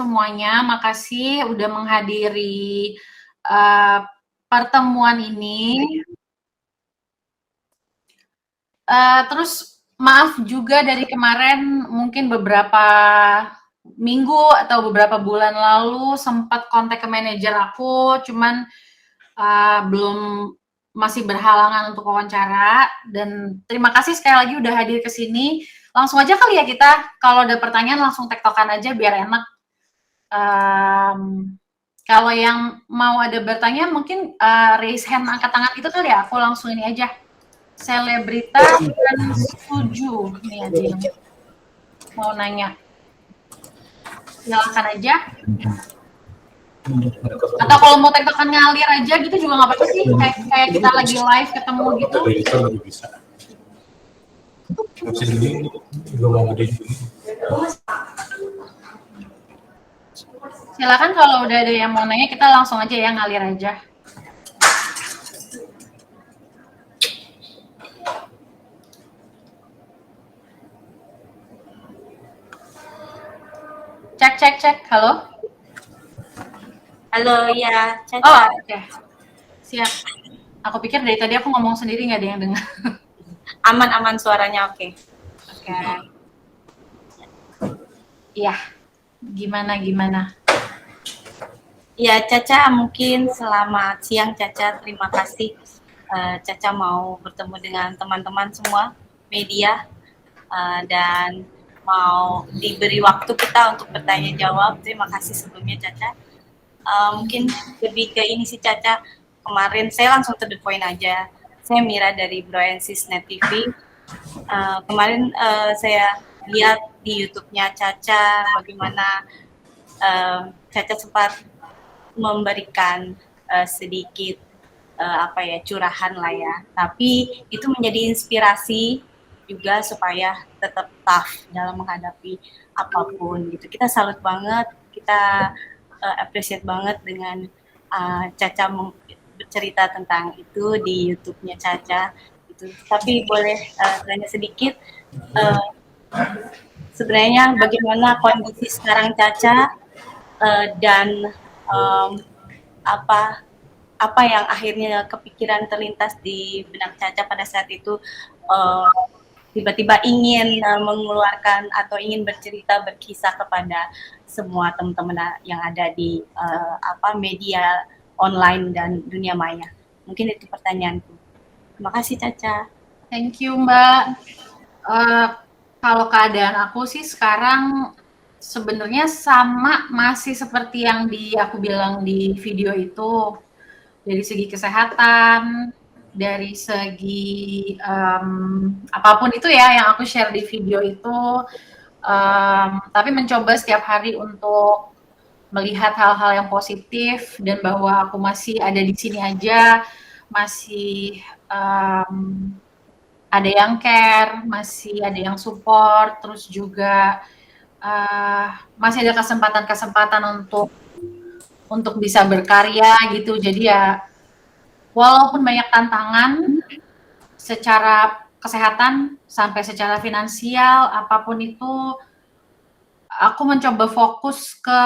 semuanya. Makasih udah menghadiri uh, pertemuan ini. Terus maaf juga dari kemarin mungkin beberapa minggu atau beberapa bulan lalu sempat kontak ke manajer aku, cuman belum masih berhalangan untuk wawancara. Dan terima kasih sekali lagi udah hadir ke sini. Langsung aja kali ya kita, kalau ada pertanyaan langsung tektokan aja biar enak. Kalau yang mau ada bertanya mungkin raise hand angkat tangan itu kali ya, aku langsung ini aja. Selebritas dan setuju nih ada yang mau nanya. Silakan aja. Atau kalau mau tektokan ngalir aja gitu juga nggak apa-apa sih, kayak kita lagi live ketemu gitu. Silakan kalau udah ada yang mau nanya kita langsung aja ya, ngalir aja. Cek, halo? Halo, ya, Caca. Oh, oke. Siap. Aku pikir dari tadi aku ngomong sendiri nggak ada yang dengar. Aman suaranya, oke. Oke. Iya. Gimana? Ya, Caca, mungkin selamat siang, Caca. Terima kasih Caca mau bertemu dengan teman-teman semua media dan mau diberi waktu kita untuk bertanya jawab. Terima kasih sebelumnya, Caca. Mungkin lebih ke ini sih, Caca. Kemarin saya langsung to the point aja. Saya Mira dari Broensis Net TV. Kemarin saya lihat di YouTube-nya Caca bagaimana Caca sempat memberikan sedikit curahan lah ya. Tapi itu menjadi inspirasi juga supaya tetap tough dalam menghadapi apapun gitu. Kita salut banget, kita appreciate banget dengan Caca bercerita tentang itu di YouTube-nya Caca. Gitu. Tapi boleh tanya sedikit, sebenarnya bagaimana kondisi sekarang Caca dan apa yang akhirnya kepikiran terlintas di benak Caca pada saat itu, tiba-tiba ingin mengeluarkan atau ingin berkisah kepada semua teman-teman yang ada di media online dan dunia maya. Mungkin itu pertanyaanku. Terima kasih, Caca. Thank you, Mbak. Kalau keadaan aku sih sekarang sebenarnya sama, masih seperti yang aku bilang di video itu. Dari segi kesehatan, dari segi apapun itu ya yang aku share di video itu, tapi mencoba setiap hari untuk melihat hal-hal yang positif dan bahwa aku masih ada di sini aja, masih ada yang care, masih ada yang support, terus juga masih ada kesempatan-kesempatan untuk bisa berkarya gitu. Jadi ya walaupun banyak tantangan secara kesehatan sampai secara finansial apapun itu, aku mencoba fokus ke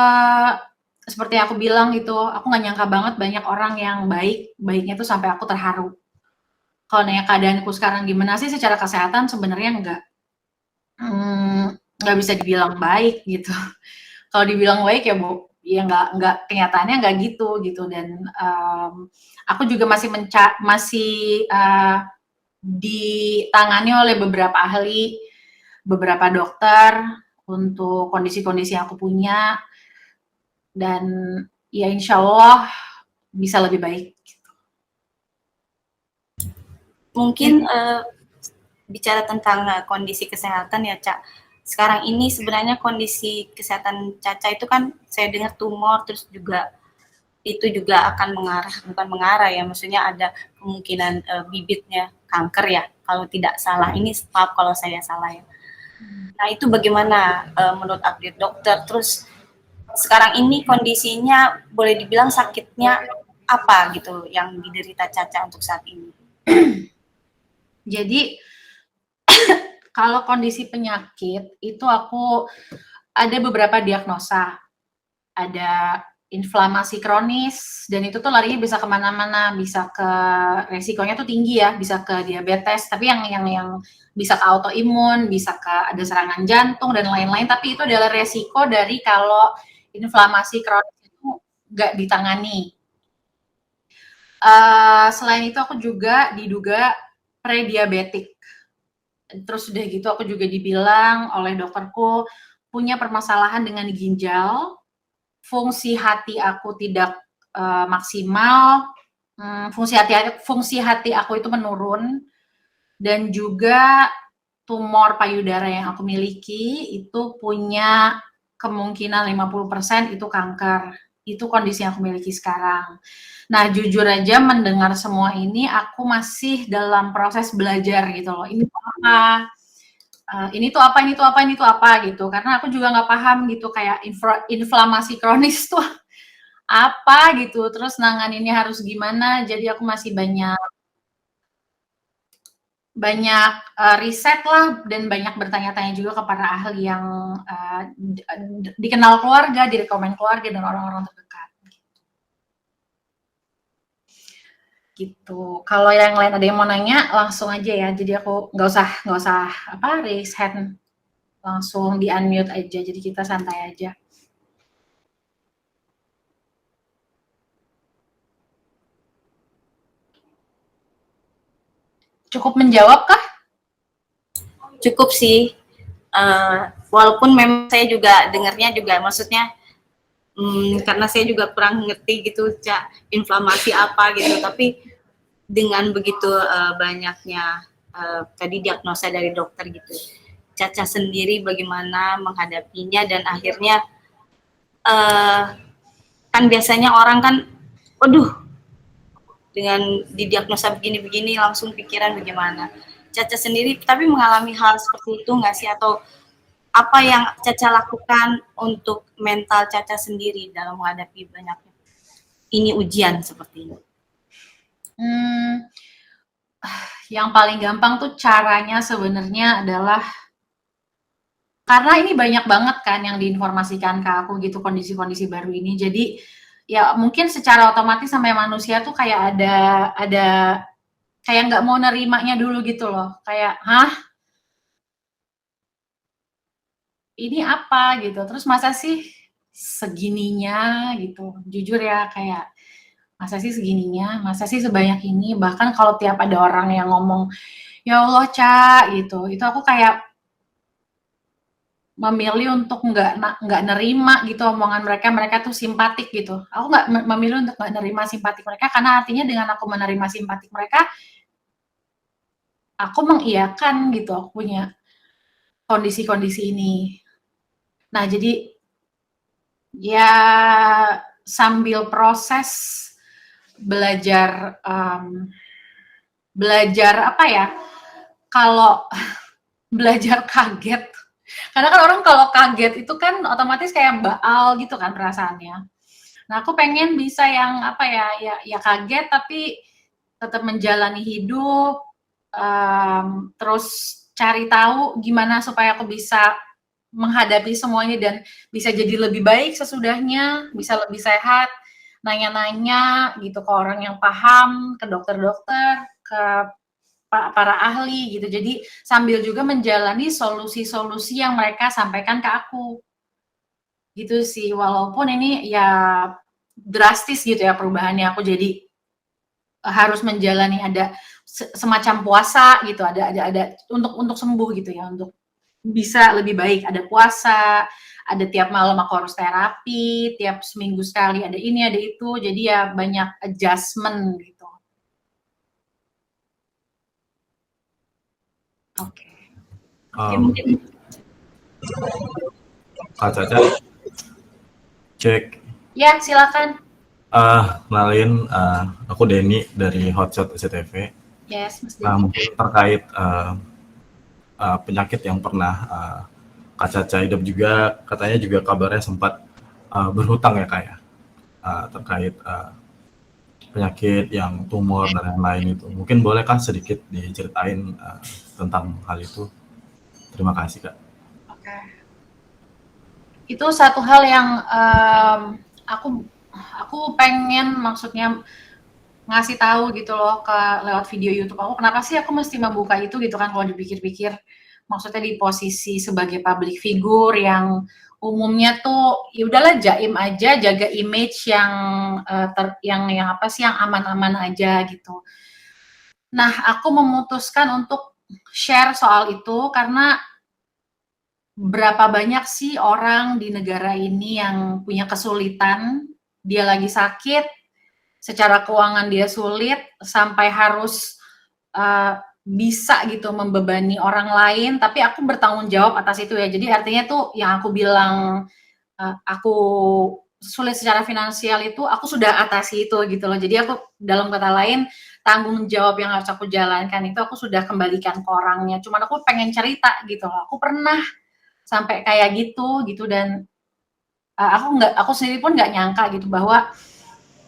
seperti yang aku bilang gitu, aku nggak nyangka banget banyak orang yang baiknya tuh sampai aku terharu. Kalau nanya keadaanku sekarang gimana sih secara kesehatan, sebenarnya nggak bisa dibilang baik gitu. Kalau dibilang baik ya Bu, ya nggak kenyataannya nggak gitu. Dan aku juga masih ditangani oleh beberapa ahli, beberapa dokter untuk kondisi-kondisi yang aku punya, dan ya insya Allah bisa lebih baik. Mungkin bicara tentang kondisi kesehatan ya, Cak. Sekarang ini sebenarnya kondisi kesehatan Caca itu kan saya dengar tumor, terus juga itu juga akan bukan mengarah ya, maksudnya ada kemungkinan bibitnya kanker ya, kalau tidak salah. Ini maaf kalau saya salah ya. Nah itu bagaimana menurut update dokter? Terus sekarang ini kondisinya boleh dibilang sakitnya apa gitu yang diderita Caca untuk saat ini? Jadi kalau kondisi penyakit itu aku ada beberapa diagnosa. ada inflamasi kronis, dan itu tuh larinya bisa kemana-mana, bisa ke resikonya tuh tinggi ya, bisa ke diabetes, tapi yang bisa ke autoimun, bisa ke ada serangan jantung dan lain-lain, tapi itu adalah resiko dari kalau inflamasi kronis itu nggak ditangani. Selain itu aku juga diduga prediabetik. Terus udah gitu aku juga dibilang oleh dokterku punya permasalahan dengan ginjal, fungsi hati aku tidak maksimal, fungsi hati aku itu menurun, dan juga tumor payudara yang aku miliki itu punya kemungkinan 50% itu kanker. Itu kondisi yang aku miliki sekarang. Nah, jujur aja mendengar semua ini aku masih dalam proses belajar gitu loh. Ini apa? Ini tuh apa, ini tuh apa, ini tuh apa gitu. Karena aku juga nggak paham gitu kayak inflamasi kronis tuh apa gitu. Terus nanganinnya harus gimana. Jadi aku masih banyak riset lah dan banyak bertanya-tanya juga ke para ahli yang dikenal keluarga, direkomend keluarga dan orang-orang terdekat. Gitu. Kalau yang lain ada yang mau nanya, langsung aja ya. Jadi aku nggak usah raise hand, langsung di unmute aja. Jadi kita santai aja. Cukup menjawab kah? Cukup sih. Walaupun memang saya juga dengarnya juga maksudnya karena saya juga kurang ngerti gitu inflamasi apa gitu, tapi dengan begitu banyaknya tadi diagnosa dari dokter gitu, Caca sendiri bagaimana menghadapinya, dan akhirnya kan biasanya orang kan waduh dengan didiagnosa begini-begini langsung pikiran bagaimana. Caca sendiri tapi mengalami hal seperti itu nggak sih, atau apa yang Caca lakukan untuk mental Caca sendiri dalam menghadapi banyaknya ini ujian seperti ini? Yang paling gampang tuh caranya sebenarnya adalah karena ini banyak banget kan yang diinformasikan ke aku gitu kondisi-kondisi baru ini. Jadi ya mungkin secara otomatis sampai manusia tuh kayak ada kayak nggak mau nerimanya dulu gitu loh. Kayak, hah? Ini apa gitu, terus masa sih segininya gitu, jujur ya kayak masa sih segininya, masa sih sebanyak ini, bahkan kalau tiap ada orang yang ngomong, ya Allah Ca gitu, itu aku kayak memilih untuk nggak nerima gitu omongan mereka, mereka tuh simpatik gitu, aku nggak memilih untuk nggak nerima simpatik mereka, karena artinya dengan aku menerima simpatik mereka, aku mengiyakan gitu aku punya kondisi-kondisi ini. Nah jadi ya sambil proses belajar apa ya, kalau belajar kaget, karena kan orang kalau kaget itu kan otomatis kayak baal gitu kan perasaannya. Nah aku pengen bisa yang apa ya kaget tapi tetap menjalani hidup, terus cari tahu gimana supaya aku bisa menghadapi semuanya dan bisa jadi lebih baik sesudahnya, bisa lebih sehat, nanya-nanya gitu ke orang yang paham, ke dokter-dokter, ke para ahli gitu. Jadi sambil juga menjalani solusi-solusi yang mereka sampaikan ke aku. Gitu sih, walaupun ini ya drastis gitu ya perubahannya, aku jadi harus menjalani ada semacam puasa gitu, ada untuk sembuh gitu ya, untuk bisa lebih baik, ada puasa, ada tiap malam aku harus terapi, tiap seminggu sekali ada ini, ada itu, jadi ya banyak adjustment gitu. Oke. Mungkin Kak Caca, cek. Ya, silakan. Kenalin, aku Denny dari Hotshot SCTV. Yes, Mas Denny. Mungkin terkait penyakit yang pernah Kak Caca hidup juga, katanya juga kabarnya sempat berhutang ya Kak ya, terkait penyakit yang tumor dan lain-lain itu. Mungkin boleh kan sedikit diceritain tentang hal itu? Terima kasih Kak. Oke. itu satu hal yang aku pengen maksudnya ngasih tahu gitu loh lewat video YouTube aku, kenapa sih aku mesti membuka itu gitu kan kalau dipikir-pikir. Maksudnya di posisi sebagai public figure yang umumnya tuh ya udahlah jaim aja, jaga image yang yang apa sih yang aman-aman aja gitu. Nah, aku memutuskan untuk share soal itu karena berapa banyak sih orang di negara ini yang punya kesulitan, dia lagi sakit, secara keuangan dia sulit, sampai harus bisa gitu membebani orang lain, tapi aku bertanggung jawab atas itu ya. Jadi artinya tuh yang aku bilang aku sulit secara finansial itu aku sudah atasi itu gitu loh. Jadi aku dalam kata lain tanggung jawab yang harus aku jalankan itu aku sudah kembalikan ke orangnya. Cuman aku pengen cerita gitu loh. Aku pernah sampai kayak gitu dan aku sendiri pun nggak nyangka gitu bahwa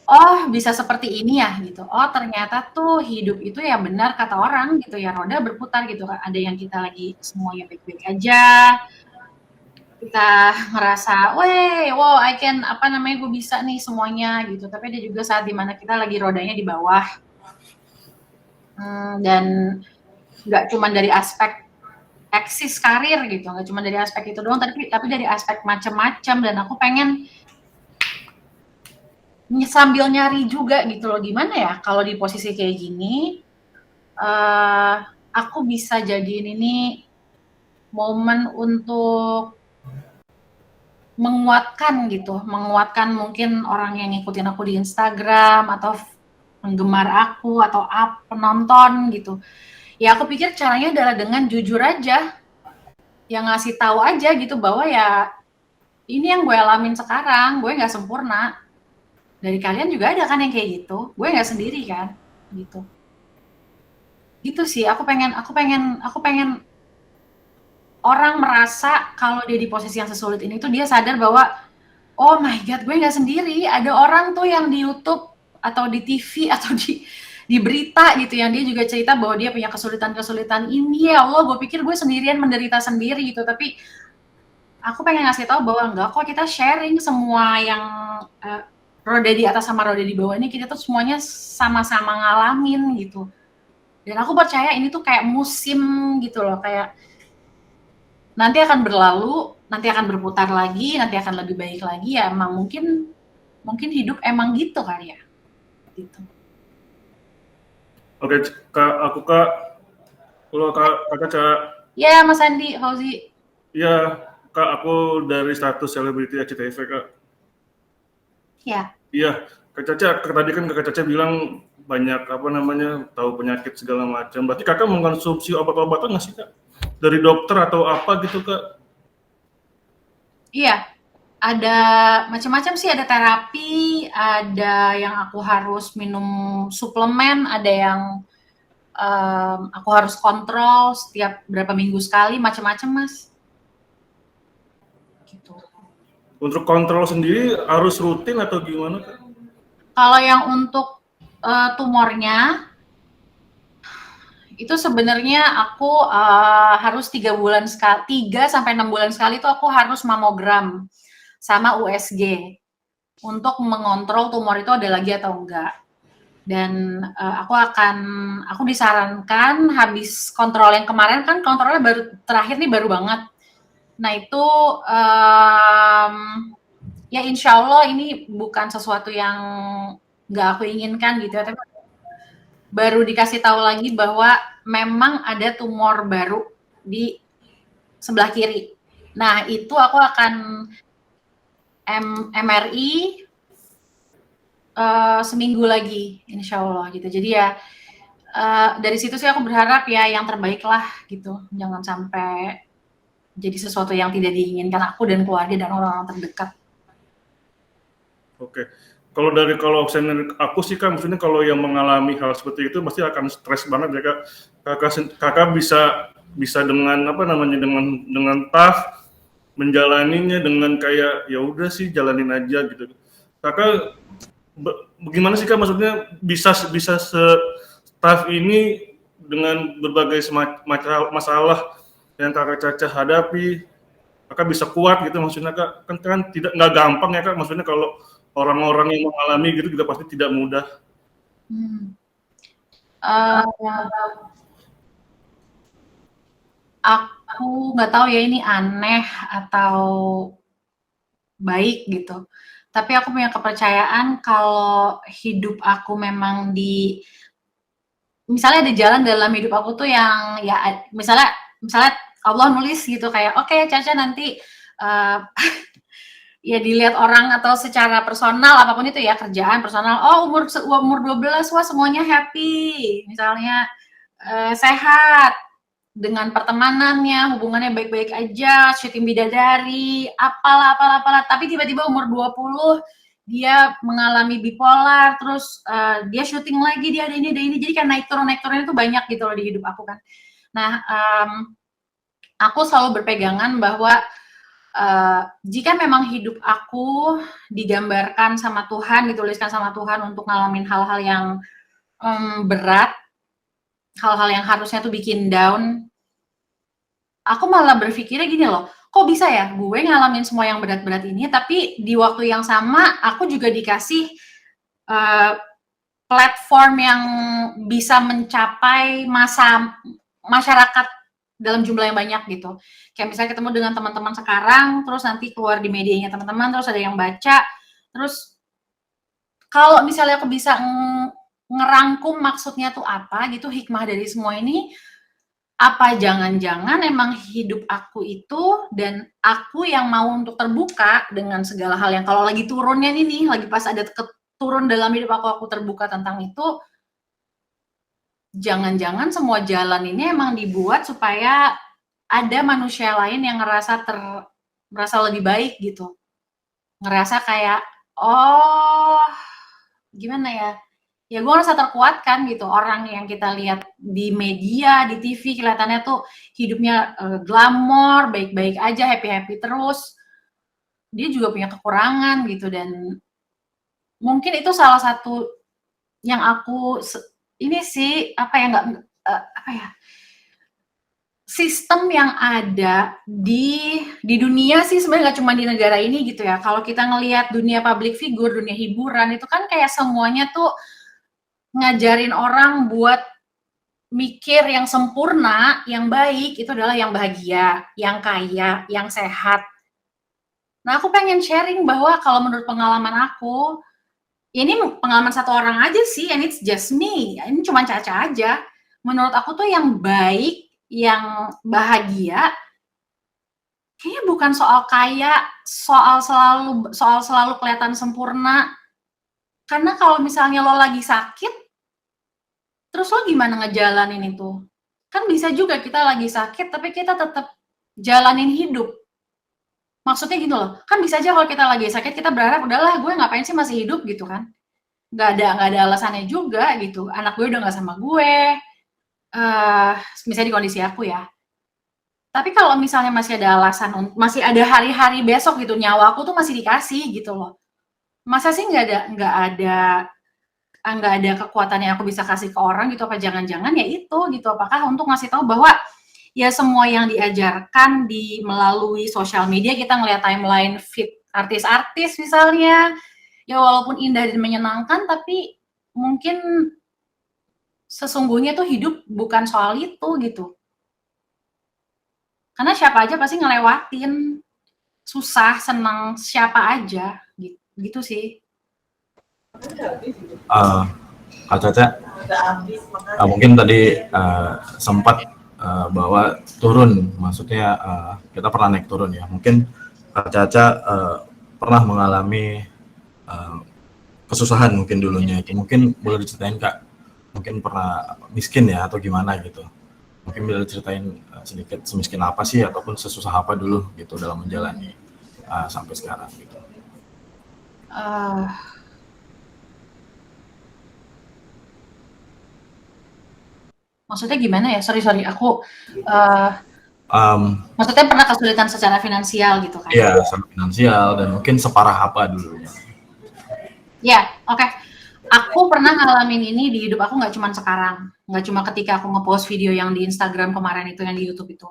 oh bisa seperti ini ya gitu. Oh ternyata tuh hidup itu ya benar kata orang gitu ya, roda berputar gitu kan. Ada yang kita lagi semuanya baik-baik aja, kita ngerasa, wow I can apa namanya gue bisa nih semuanya gitu. Tapi ada juga saat dimana kita lagi rodanya di bawah. Dan nggak cuma dari aspek eksis karir gitu, nggak cuma dari aspek itu doang, tapi dari aspek macam-macam. Dan aku pengen sambil nyari juga gitu loh, gimana ya kalau di posisi kayak gini aku bisa jadiin ini momen untuk menguatkan gitu, menguatkan mungkin orang yang ngikutin aku di Instagram atau penggemar aku atau penonton gitu. Ya aku pikir caranya adalah dengan jujur aja, yang ngasih tahu aja gitu bahwa ya ini yang gue alamin sekarang, gue nggak sempurna. Dari kalian juga ada kan yang kayak gitu, gue nggak sendiri kan, gitu. Gitu sih, aku pengen orang merasa kalau dia di posisi yang sesulit ini tuh dia sadar bahwa oh my god, gue nggak sendiri, ada orang tuh yang di YouTube atau di TV atau di berita gitu yang dia juga cerita bahwa dia punya kesulitan-kesulitan ini. Ya Allah, gue pikir gue sendirian menderita sendiri gitu, tapi aku pengen ngasih tahu bahwa enggak kok, kita sharing semua yang roda di atas sama roda di bawah ini, kita tuh semuanya sama-sama ngalamin gitu. Dan aku percaya ini tuh kayak musim gitu loh, kayak nanti akan berlalu, nanti akan berputar lagi, nanti akan lebih baik lagi. Ya emang mungkin hidup emang gitu kali ya, gitu. Oke, Kak, kalau Kak Caca. Ya, Mas Andi, Fauzi. Iya, Kak, aku dari status selebriti SCTV, Kak. Ya. Iya, Kak Caca, tadi kan Kak Caca bilang banyak tahu penyakit segala macam. Berarti Kakak mengkonsumsi obat-obatan nggak sih, Kak? Dari dokter atau apa gitu, Kak? Iya, ada macam-macam sih, ada terapi, ada yang aku harus minum suplemen, ada yang aku harus kontrol setiap berapa minggu sekali, macam-macam, Mas. Gitu. Untuk kontrol sendiri harus rutin atau gimana, Kak? Kalau yang untuk tumornya, itu sebenarnya aku harus 3 sampai 6 bulan sekali itu aku harus mamogram sama USG untuk mengontrol tumor itu ada lagi atau enggak. Dan aku disarankan habis kontrol yang kemarin, kan kontrolnya terakhir nih baru banget. Nah itu ya insya Allah ini bukan sesuatu yang nggak aku inginkan gitu ya, tapi baru dikasih tahu lagi bahwa memang ada tumor baru di sebelah kiri. Nah itu aku akan MRI seminggu lagi, insya Allah gitu. Jadi ya dari situ sih aku berharap ya yang terbaik lah gitu. Jangan sampai jadi sesuatu yang tidak diinginkan aku dan keluarga dan orang-orang terdekat. Oke. Kalau aku sih, Kak, maksudnya kalau yang mengalami hal seperti itu pasti akan stres banget ya, Kak. Kakak bisa dengan dengan tough menjalaninya dengan kayak ya udah sih jalanin aja gitu. Kakak bagaimana sih, Kak, maksudnya bisa se-tough ini dengan berbagai masalah yang Kakak Caca hadapi, kakak bisa kuat gitu, maksudnya kak kan tidak nggak gampang ya kak, maksudnya kalau orang-orang yang mengalami gitu juga pasti tidak mudah. Aku nggak tahu ya ini aneh atau baik gitu. Tapi aku punya kepercayaan kalau hidup aku memang misalnya ada jalan dalam hidup aku tuh yang ya misalnya Allah nulis gitu kayak oke, Caca nanti ya dilihat orang atau secara personal apapun itu ya, kerjaan, personal, oh umur 12 wah semuanya happy, misalnya sehat, dengan pertemanannya, hubungannya baik-baik aja, syuting bidadari, apalah, tapi tiba-tiba umur 20 dia mengalami bipolar, terus dia syuting lagi, dia ada ini, jadi kan naik turun itu banyak gitu loh di hidup aku kan. Nah, aku selalu berpegangan bahwa jika memang hidup aku digambarkan sama Tuhan, dituliskan sama Tuhan untuk ngalamin hal-hal yang berat, hal-hal yang harusnya tuh bikin down, aku malah berpikirnya gini loh, kok bisa ya gue ngalamin semua yang berat-berat ini, tapi di waktu yang sama aku juga dikasih platform yang bisa mencapai masyarakat dalam jumlah yang banyak gitu. Kayak misalnya ketemu dengan teman-teman sekarang, terus nanti keluar di medianya teman-teman, terus ada yang baca, terus kalau misalnya aku bisa ngerangkum maksudnya tuh apa gitu, hikmah dari semua ini, apa jangan-jangan emang hidup aku itu dan aku yang mau untuk terbuka dengan segala hal yang kalau lagi turunnya nih, lagi pas ada turun dalam hidup aku terbuka tentang itu, jangan-jangan semua jalan ini emang dibuat supaya ada manusia lain yang merasa lebih baik gitu. Ngerasa kayak, oh gimana ya, ya gue ngerasa terkuatkan gitu. Orang yang kita lihat di media, di TV kelihatannya tuh hidupnya glamor, baik-baik aja, happy-happy terus. Dia juga punya kekurangan gitu, dan mungkin itu salah satu yang aku ini sih sistem yang ada di dunia sih sebenarnya nggak cuma di negara ini gitu ya. Kalau kita ngelihat dunia public figure, dunia hiburan itu kan kayak semuanya tuh ngajarin orang buat mikir yang sempurna, yang baik itu adalah yang bahagia, yang kaya, yang sehat. Nah, aku pengen sharing bahwa kalau menurut pengalaman aku, ini pengalaman satu orang aja sih, and it's just me. Ini cuma Caca aja. Menurut aku tuh yang baik, yang bahagia, kayaknya bukan soal kaya, soal selalu kelihatan sempurna. Karena kalau misalnya lo lagi sakit, terus lo gimana ngejalanin itu? Kan bisa juga kita lagi sakit, tapi kita tetap jalanin hidup. Maksudnya gitu loh, kan bisa aja kalau kita lagi sakit kita berharap udahlah gue ngapain sih masih hidup gitu kan, nggak ada alasannya juga gitu, anak gue udah nggak sama gue, misalnya di kondisi aku ya. Tapi kalau misalnya masih ada alasan, masih ada hari-hari besok gitu, nyawa aku tuh masih dikasih gitu loh, masa sih nggak ada kekuatan yang aku bisa kasih ke orang gitu, apa jangan-jangan ya itu gitu, apakah untuk ngasih tahu bahwa ya semua yang diajarkan melalui sosial media, kita ngeliat timeline feed artis-artis misalnya, ya walaupun indah dan menyenangkan, tapi mungkin sesungguhnya tuh hidup bukan soal itu gitu. Karena siapa aja pasti ngelewatin susah, senang, siapa aja gitu sih. Kak Caca, mungkin tadi sempat bahwa turun, maksudnya kita pernah naik turun ya. Mungkin Kak Caca pernah mengalami kesusahan mungkin dulunya itu. Mungkin boleh diceritain Kak, mungkin pernah miskin ya atau gimana gitu. Mungkin boleh diceritain sedikit semiskin apa sih ataupun sesusah apa dulu gitu dalam menjalani sampai sekarang gitu. Maksudnya gimana ya? Sorry, aku maksudnya pernah kesulitan secara finansial gitu kan? Iya, secara finansial dan mungkin separah apa dulu? Ya, oke. Aku pernah ngalamin ini di hidup aku, nggak cuma sekarang, nggak cuma ketika aku ngepost video yang di Instagram kemarin itu, yang di YouTube itu.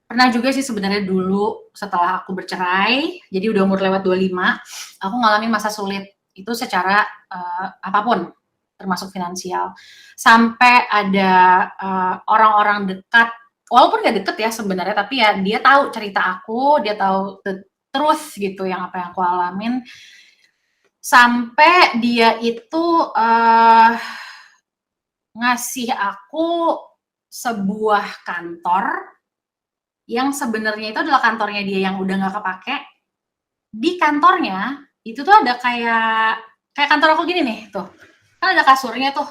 Pernah juga sih sebenarnya dulu setelah aku bercerai, jadi udah umur lewat 25, aku ngalamin masa sulit itu secara apapun, termasuk finansial. Sampai ada orang-orang dekat, walaupun gak deket ya sebenarnya, tapi ya dia tahu cerita aku, dia tahu the truth gitu yang apa yang aku alamin. Sampai dia itu ngasih aku sebuah kantor yang sebenarnya itu adalah kantornya dia yang udah nggak kepake. Di kantornya itu tuh ada kayak kantor aku gini nih tuh, kan ada kasurnya tuh.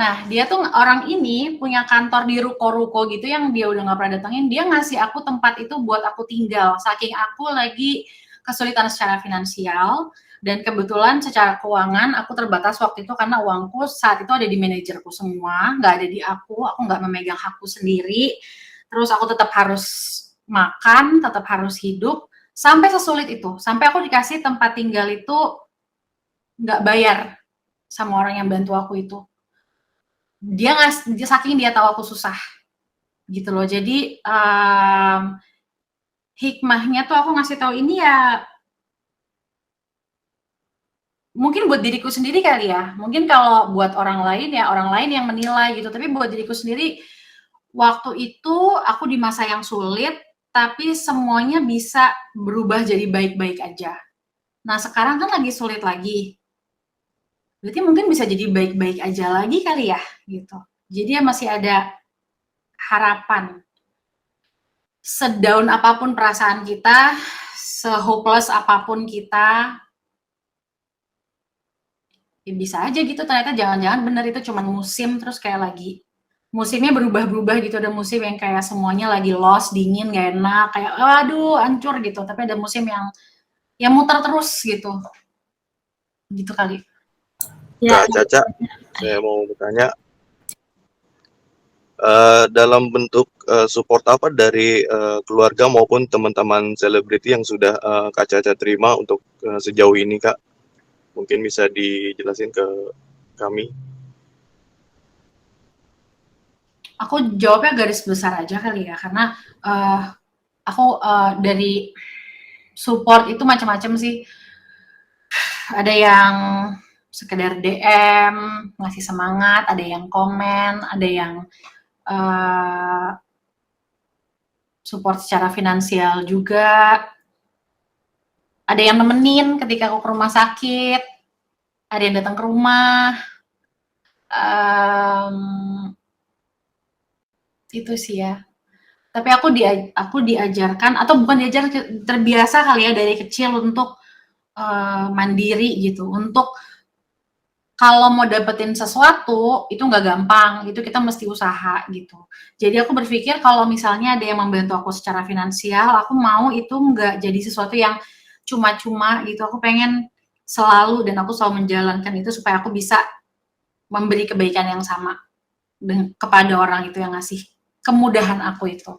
Nah dia tuh orang ini punya kantor di ruko-ruko gitu yang dia udah nggak pernah datengin. Dia ngasih aku tempat itu buat aku tinggal, saking aku lagi kesulitan secara finansial. Dan kebetulan secara keuangan aku terbatas waktu itu karena uangku saat itu ada di manajerku semua, nggak ada di aku nggak memegang hakku sendiri. Terus aku tetap harus makan, tetap harus hidup, sampai sesulit itu. Sampai aku dikasih tempat tinggal itu nggak bayar sama orang yang bantu aku itu. Dia saking dia tahu aku susah, gitu loh. Jadi hikmahnya tuh aku ngasih tahu ini ya, mungkin buat diriku sendiri kali ya. Mungkin kalau buat orang lain ya orang lain yang menilai gitu. Tapi buat diriku sendiri, waktu itu aku di masa yang sulit, tapi semuanya bisa berubah jadi baik-baik aja. Nah sekarang kan lagi sulit lagi, berarti mungkin bisa jadi baik-baik aja lagi kali ya, gitu. Jadi ya masih ada harapan. Sedown apapun perasaan kita, se-hopeless apapun kita, ya bisa aja gitu ternyata jangan-jangan bener itu cuman musim, terus kayak lagi musimnya berubah-berubah gitu, ada musim yang kayak semuanya lagi lost, dingin, gak enak, kayak aduh hancur gitu, tapi ada musim yang muter terus gitu kali. Ya, Caca, saya mau bertanya, dalam bentuk support apa dari keluarga maupun teman-teman selebriti yang sudah Kak Caca terima untuk sejauh ini, Kak? Mungkin bisa dijelasin ke kami. Aku jawabnya garis besar aja kali ya, karena aku dari support itu macam-macam sih. Ada yang sekedar DM, ngasih semangat, ada yang komen, ada yang support secara finansial juga, ada yang nemenin ketika aku ke rumah sakit, ada yang datang ke rumah, itu sih ya. Tapi aku diajarkan, atau bukan diajar, terbiasa kali ya dari kecil untuk mandiri gitu, untuk kalau mau dapetin sesuatu itu nggak gampang, itu kita mesti usaha gitu. Jadi aku berpikir kalau misalnya ada yang membantu aku secara finansial, aku mau itu nggak jadi sesuatu yang cuma-cuma gitu. Aku pengen selalu, dan aku selalu menjalankan itu supaya aku bisa memberi kebaikan yang sama kepada orang itu yang ngasih kemudahan aku itu.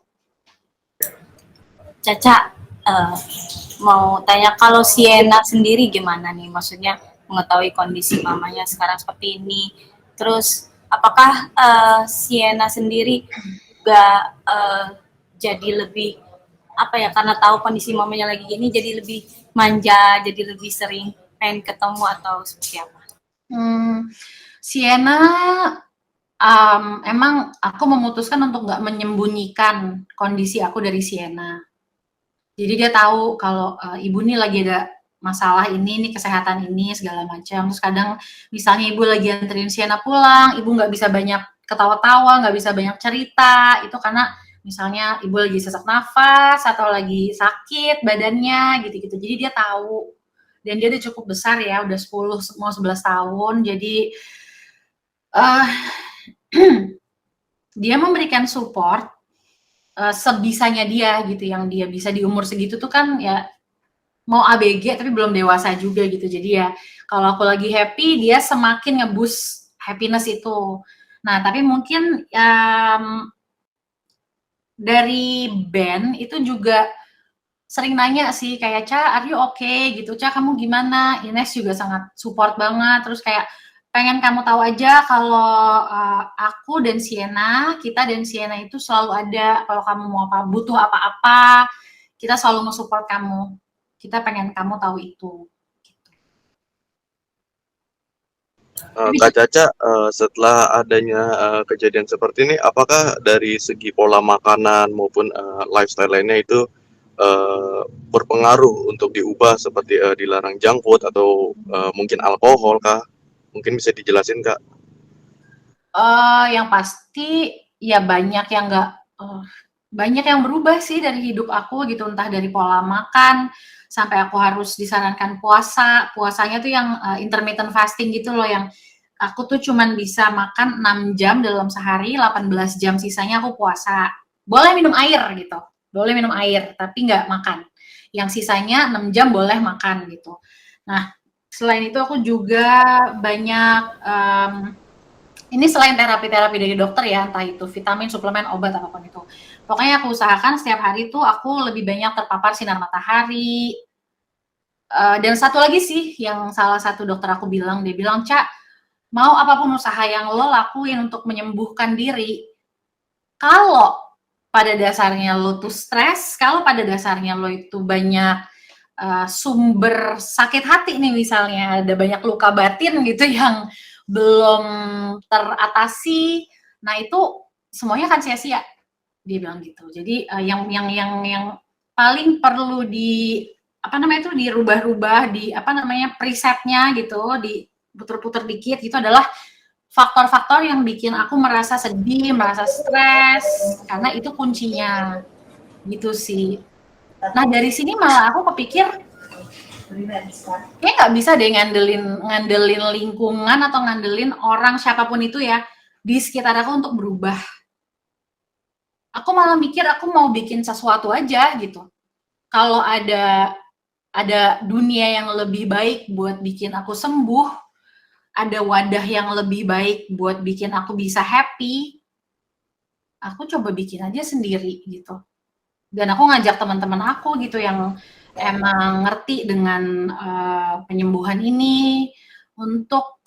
Caca, mau tanya kalau Sienna sendiri gimana nih? Maksudnya mengetahui kondisi mamanya sekarang seperti ini. Terus apakah Sienna sendiri juga jadi lebih apa ya, karena tahu kondisi mamanya lagi gini, jadi lebih manja, jadi lebih sering pengen ketemu atau seperti apa? Sienna emang aku memutuskan untuk nggak menyembunyikan kondisi aku dari Sienna. Jadi dia tahu kalau ibu nih lagi ada masalah ini kesehatan ini segala macam. Terus kadang misalnya ibu lagi anterin Sienna pulang, ibu nggak bisa banyak ketawa-tawa, nggak bisa banyak cerita, itu karena misalnya ibu lagi sesak nafas atau lagi sakit badannya gitu-gitu. Jadi dia tahu, dan dia udah cukup besar ya, udah 10 mau 11 tahun. Jadi dia memberikan support sebisanya dia gitu, yang dia bisa di umur segitu tuh kan ya mau ABG tapi belum dewasa juga gitu. Jadi ya kalau aku lagi happy, dia semakin nge-boost happiness itu. Nah tapi mungkin dari band itu juga sering nanya sih, kayak Ca, are you okay gitu, Ca kamu gimana? Ines juga sangat support banget, terus kayak pengen kamu tahu aja kalau aku dan Sienna, kita dan Sienna itu selalu ada kalau kamu mau butuh apa-apa, kita selalu nge-support kamu. Kita pengen kamu tahu itu. Kak Caca, setelah adanya kejadian seperti ini, apakah dari segi pola makanan maupun lifestyle lainnya itu berpengaruh untuk diubah seperti dilarang junk food atau mungkin alkohol kah? Mungkin bisa dijelasin Kak? Yang pasti ya banyak yang berubah sih dari hidup aku gitu, entah dari pola makan sampai aku harus disarankan puasa. Puasanya tuh yang intermittent fasting gitu loh, yang aku tuh cuman bisa makan 6 jam dalam sehari, 18 jam sisanya aku puasa. Boleh minum air gitu, boleh minum air tapi nggak makan. Yang sisanya 6 jam boleh makan gitu. Nah, selain itu aku juga banyak ini selain terapi-terapi dari dokter ya, entah itu vitamin, suplemen, obat, apapun itu. Pokoknya aku usahakan setiap hari tuh aku lebih banyak terpapar sinar matahari. Dan satu lagi sih yang salah satu dokter aku bilang, dia bilang, Cak, mau apapun usaha yang lo lakuin untuk menyembuhkan diri, kalau pada dasarnya lo tuh stres, kalau pada dasarnya lo itu banyak sumber sakit hati nih misalnya, ada banyak luka batin gitu yang belum teratasi, nah itu semuanya akan sia-sia, dia bilang gitu. Jadi yang paling perlu dirubah-rubah, presetnya gitu, diputer-puter dikit gitu adalah faktor-faktor yang bikin aku merasa sedih, merasa stres, karena itu kuncinya gitu sih. Nah dari sini malah aku kepikir kayak nggak bisa deh ngandelin lingkungan atau ngandelin orang siapapun itu ya di sekitar aku untuk berubah. Aku malah mikir aku mau bikin sesuatu aja gitu. Kalau ada dunia yang lebih baik buat bikin aku sembuh, ada wadah yang lebih baik buat bikin aku bisa happy, aku coba bikin aja sendiri gitu. Dan aku ngajak teman-teman aku gitu yang emang ngerti dengan penyembuhan ini untuk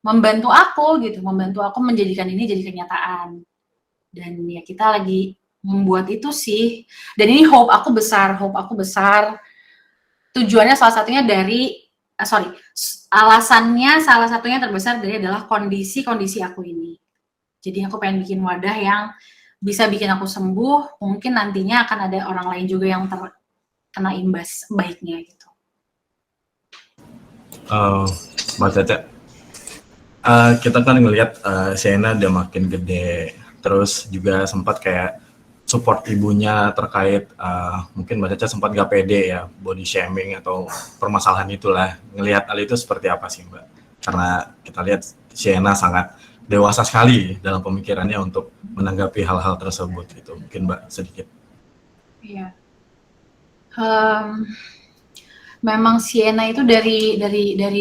membantu aku gitu, membantu aku menjadikan ini jadi kenyataan. Dan ya kita lagi membuat itu sih. Dan ini hope aku besar. Tujuannya salah satunya alasannya salah satunya terbesar dari adalah kondisi aku ini. Jadi aku pengen bikin wadah yang bisa bikin aku sembuh, mungkin nantinya akan ada orang lain juga yang terkena imbas baiknya gitu. Mbak Caca, kita kan ngelihat Sienna udah makin gede, terus juga sempat kayak support ibunya terkait mungkin Mbak Caca sempat gak pede ya, body shaming atau permasalahan itulah. Ngelihat hal itu seperti apa sih Mbak? Karena kita lihat Sienna sangat dewasa sekali dalam pemikirannya untuk menanggapi hal-hal tersebut gitu. Mungkin Mbak sedikit. Iya. Memang Sienna itu dari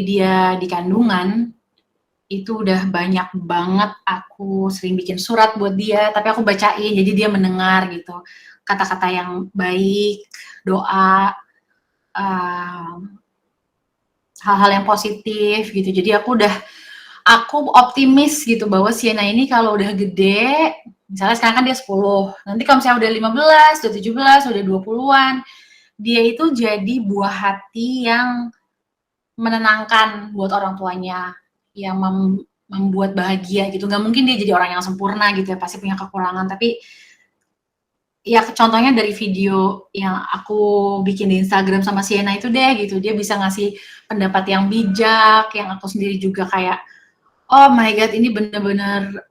dia di kandungan itu udah banyak banget aku sering bikin surat buat dia, tapi aku bacain jadi dia mendengar gitu. Kata-kata yang baik, doa, hal-hal yang positif gitu. Jadi aku optimis gitu bahwa Sienna ini kalau udah gede, misalnya sekarang kan dia 10, nanti kalau misalnya udah 15, udah 17, udah 20-an, dia itu jadi buah hati yang menenangkan buat orang tuanya, yang membuat bahagia gitu. Gak mungkin dia jadi orang yang sempurna gitu ya, pasti punya kekurangan, tapi ya contohnya dari video yang aku bikin di Instagram sama Sienna itu deh gitu, dia bisa ngasih pendapat yang bijak, yang aku sendiri juga kayak, oh my god ini bener-bener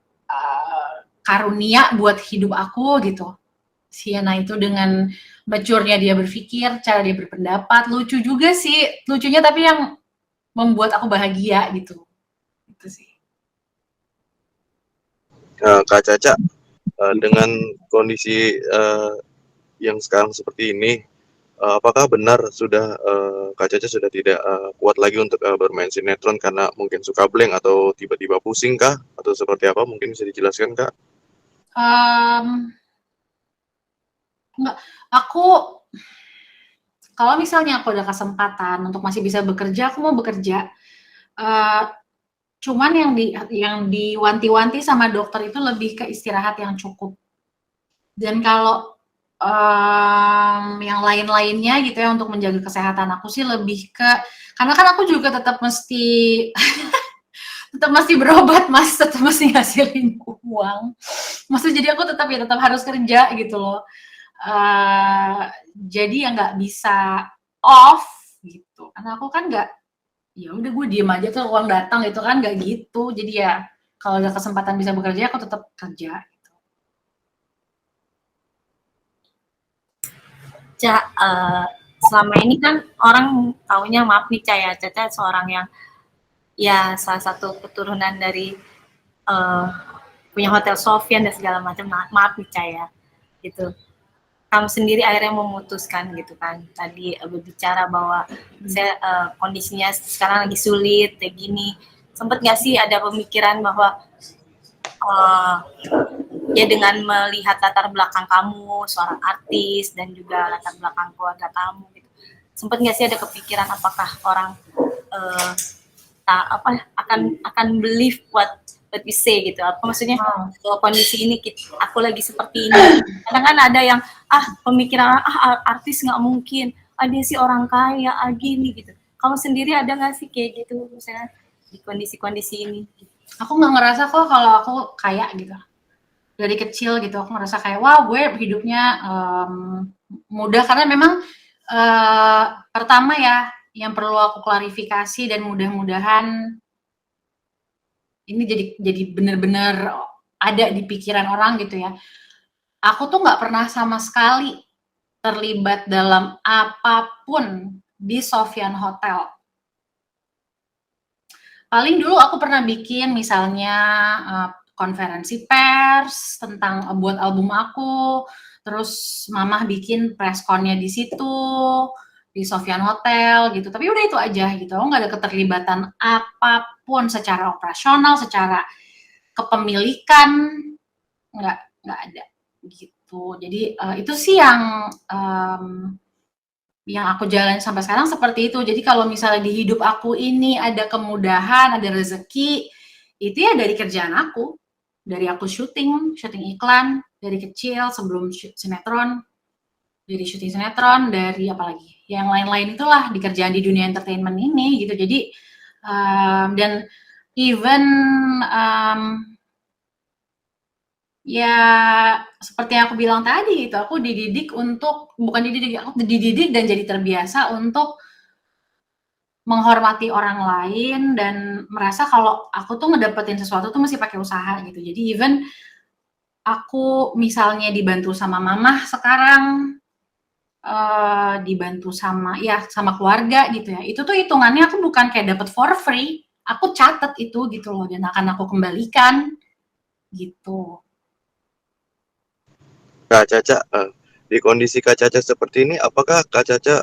karunia buat hidup aku gitu. Sienna itu dengan mature-nya dia berpikir, cara dia berpendapat, lucu juga sih, lucunya tapi yang membuat aku bahagia gitu. Itu sih. Kak Caca, dengan kondisi yang sekarang seperti ini, apakah benar sudah Kak Caca sudah tidak kuat lagi untuk bermain sinetron karena mungkin suka blank atau tiba-tiba pusing kah? Atau seperti apa? Mungkin bisa dijelaskan Kak? Enggak, kalau misalnya aku ada kesempatan untuk masih bisa bekerja, aku mau bekerja. Cuman yang diwanti-wanti sama dokter itu lebih ke istirahat yang cukup. Dan kalau yang lain-lainnya gitu ya untuk menjaga kesehatan aku sih lebih ke karena kan aku juga tetap mesti berobat Mas, tetap mesti ngasilin uang. Maksudnya jadi aku tetap harus kerja gitu loh. Jadi ya nggak bisa off gitu. Karena aku kan nggak, ya udah gue diem aja tuh uang datang itu kan nggak gitu. Jadi ya kalau ada kesempatan bisa bekerja aku tetap kerja. Selama ini kan orang taunya, maaf nih Caca seorang yang ya salah satu keturunan dari punya Hotel Sofyan dan segala macam. Maaf nih Caya, gitu. Kamu sendiri akhirnya memutuskan gitu kan. Tadi berbicara bahwa saya kondisinya sekarang lagi sulit kayak gini. Sempet nggak sih ada pemikiran bahwa ya dengan melihat latar belakang kamu seorang artis dan juga latar belakang keluarga kamu gitu, sempet nggak sih ada kepikiran apakah orang akan believe what we say gitu, apa maksudnya bahwa kondisi ini aku lagi seperti ini. Kadang kan ada yang pemikiran artis nggak mungkin, dia sih orang kaya gini gitu. Kamu sendiri ada nggak sih kayak gitu misalnya di kondisi-kondisi ini? Aku nggak ngerasa kok kalau aku kaya gitu. Dari kecil gitu aku ngerasa kayak wow gue hidupnya mudah, karena memang pertama ya yang perlu aku klarifikasi dan mudah-mudahan ini jadi benar-benar ada di pikiran orang gitu ya. Aku tuh nggak pernah sama sekali terlibat dalam apapun di Sofyan Hotel. Paling dulu aku pernah bikin misalnya konferensi pers tentang buat album aku, terus mamah bikin press con-nya di situ, di Sofyan Hotel gitu. Tapi udah itu aja gitu, nggak ada keterlibatan apapun secara operasional, secara kepemilikan, nggak ada gitu. Jadi itu sih yang aku jalani sampai sekarang seperti itu. Jadi kalau misalnya di hidup aku ini ada kemudahan, ada rezeki, itu ya dari kerjaan aku. Dari aku syuting iklan, dari kecil sebelum sinetron, dari syuting sinetron, dari apalagi, yang lain-lain itulah di kerjaan di dunia entertainment ini gitu. Jadi, dan even, ya seperti yang aku bilang tadi itu aku dididik untuk bukan dididik, aku dididik dan jadi terbiasa untuk menghormati orang lain dan merasa kalau aku tuh ngedapetin sesuatu tuh mesti pakai usaha gitu. Jadi even aku misalnya dibantu sama mamah sekarang, dibantu sama keluarga gitu ya, itu tuh hitungannya aku bukan kayak dapet for free, aku catat itu gitu loh dan akan aku kembalikan gitu. Kak Caca, di kondisi Kak Caca seperti ini, apakah Kak Caca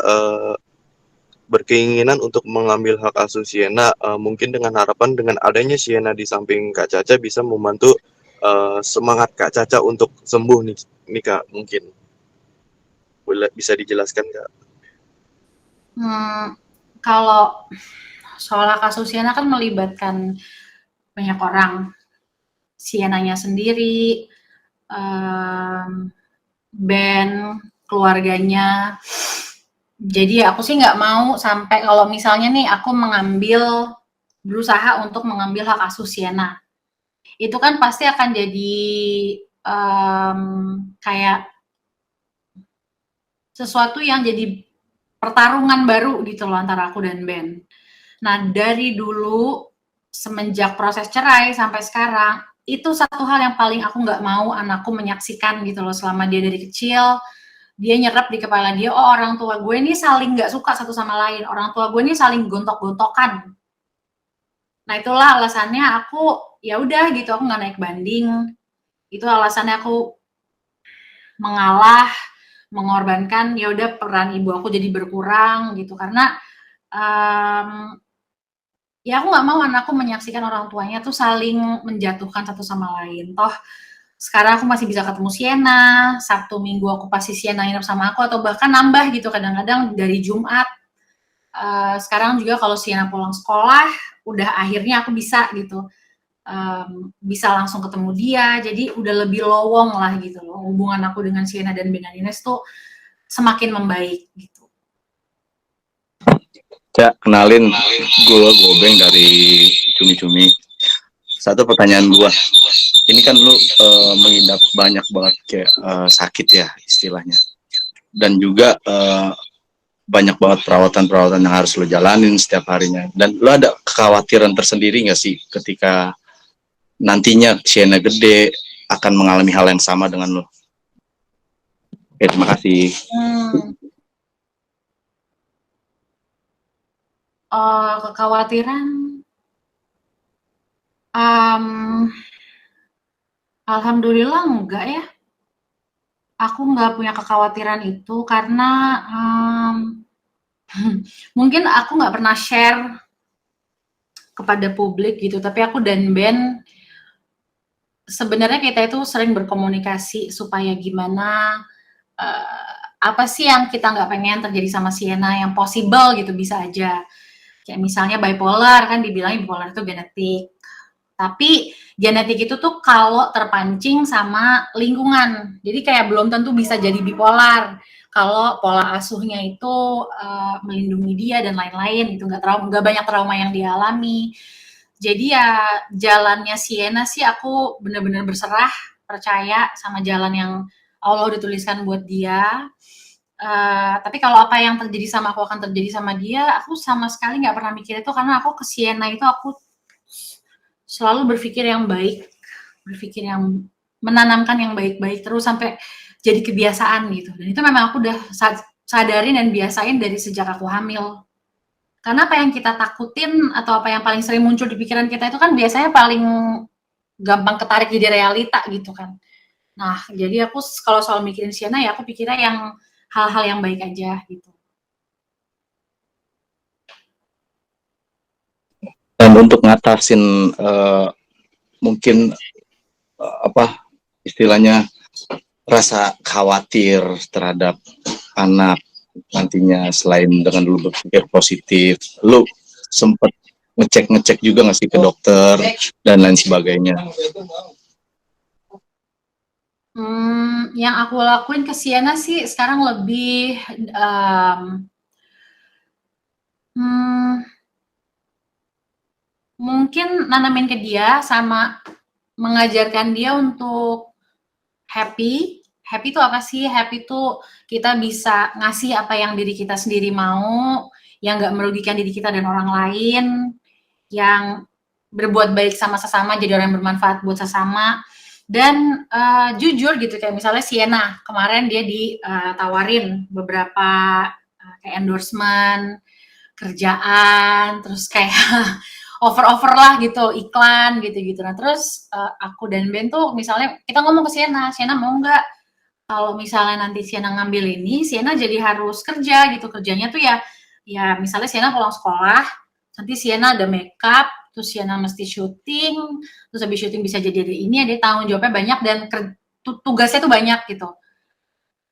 berkeinginan untuk mengambil hak asuh Sienna, mungkin dengan harapan dengan adanya Sienna di samping Kak Caca bisa membantu semangat Kak Caca untuk sembuh nih Kak, mungkin boleh bisa dijelaskan Kak? Kalau soal hak asuh Sienna kan melibatkan banyak orang, Sienna-nya sendiri, band, keluarganya. Jadi aku sih nggak mau sampai kalau misalnya nih aku berusaha untuk mengambil hak asuh Sienna. Itu kan pasti akan jadi kayak sesuatu yang jadi pertarungan baru gitu loh antara aku dan Ben. Nah dari dulu semenjak proses cerai sampai sekarang itu satu hal yang paling aku nggak mau anakku menyaksikan gitu loh. Selama dia dari kecil dia nyerap di kepala dia, oh orang tua gue ini saling nggak suka satu sama lain, orang tua gue ini saling gontok-gontokan. Nah itulah alasannya aku ya udah gitu, aku nggak naik banding. Itu alasannya aku mengalah, mengorbankan, ya udah peran ibu aku jadi berkurang gitu karena ya aku nggak mau anakku menyaksikan orang tuanya tuh saling menjatuhkan satu sama lain. Toh sekarang aku masih bisa ketemu Sienna, Sabtu Minggu aku pasti Sienna nginep sama aku atau bahkan nambah gitu kadang-kadang dari Jumat. Sekarang juga kalau Sienna pulang sekolah, udah akhirnya aku bisa gitu, bisa langsung ketemu dia, jadi udah lebih lowong lah gitu loh, hubungan aku dengan Sienna dan Ben Ines tuh semakin membaik gitu. Cak, kenalin gue Gobeng dari Cumi-Cumi. Satu pertanyaan gue, ini kan lu mengidap banyak banget kayak sakit ya istilahnya, dan juga banyak banget perawatan-perawatan yang harus lo jalanin setiap harinya. Dan lo ada kekhawatiran tersendiri nggak sih ketika nantinya Sienna gede akan mengalami hal yang sama dengan lo? Oke, terima kasih. Kekhawatiran, alhamdulillah enggak ya. Aku nggak punya kekhawatiran itu karena mungkin aku nggak pernah share kepada publik gitu, tapi aku dan Ben sebenarnya kita itu sering berkomunikasi supaya gimana, apa sih yang kita nggak pengen terjadi sama Sienna, yang possible gitu bisa aja. Kayak misalnya bipolar, kan dibilangnya bipolar itu genetik. Tapi genetik itu tuh kalau terpancing sama lingkungan. Jadi kayak belum tentu bisa jadi bipolar. Kalau pola asuhnya itu melindungi dia dan lain-lain, itu nggak banyak trauma yang dialami. Jadi ya jalannya Sienna sih aku benar-benar berserah, percaya sama jalan yang Allah udah tuliskan buat dia. Tapi kalau apa yang terjadi sama aku akan terjadi sama dia, aku sama sekali nggak pernah mikir itu, karena aku ke Sienna itu aku selalu berpikir yang baik, berpikir yang menanamkan yang baik-baik terus sampai jadi kebiasaan gitu. Dan itu memang aku udah sadarin dan biasain dari sejak aku hamil. Karena apa yang kita takutin atau apa yang paling sering muncul di pikiran kita itu kan biasanya paling gampang ketarik jadi realita gitu kan. Nah, jadi aku kalau soal mikirin Sienna ya aku pikirnya yang hal-hal yang baik aja gitu. Dan untuk ngatasin mungkin apa istilahnya rasa khawatir terhadap anak nantinya, selain dengan lu berpikir positif, lu sempet ngecek juga nggak sih ke dokter dan lain sebagainya? Yang aku lakuin ke Sienna sih sekarang lebih mungkin nanamin ke dia sama mengajarkan dia untuk happy. Happy itu apa sih? Happy itu kita bisa ngasih apa yang diri kita sendiri mau, yang nggak merugikan diri kita dan orang lain, yang berbuat baik sama sesama, jadi orang yang bermanfaat buat sesama. Dan jujur gitu, kayak misalnya Sienna kemarin dia ditawarin beberapa kayak endorsement kerjaan, terus kayak offer lah gitu, iklan gitu-gitu. Nah terus aku dan Ben tuh misalnya kita ngomong ke Sienna mau nggak kalau misalnya nanti Sienna ngambil ini, Sienna jadi harus kerja gitu, kerjanya tuh ya misalnya Sienna pulang sekolah, nanti Sienna ada makeup, terus Sienna mesti syuting, terus habis syuting bisa jadi ada ini, ada tanggung jawabnya banyak dan tugasnya tuh banyak gitu.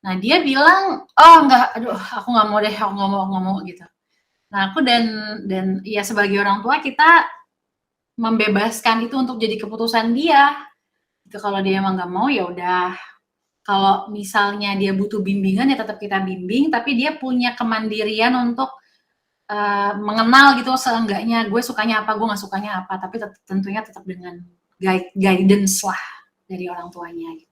Nah dia bilang, oh enggak, aduh aku nggak mau deh, aku nggak mau gitu. Nah aku dan ya sebagai orang tua kita membebaskan itu untuk jadi keputusan dia. Itu kalau dia emang nggak mau ya udah. Kalau misalnya dia butuh bimbingan ya tetap kita bimbing, tapi dia punya kemandirian untuk mengenal gitu seenggaknya gue sukanya apa, gue nggak sukanya apa, tapi tentunya tetap dengan guidance lah dari orang tuanya gitu.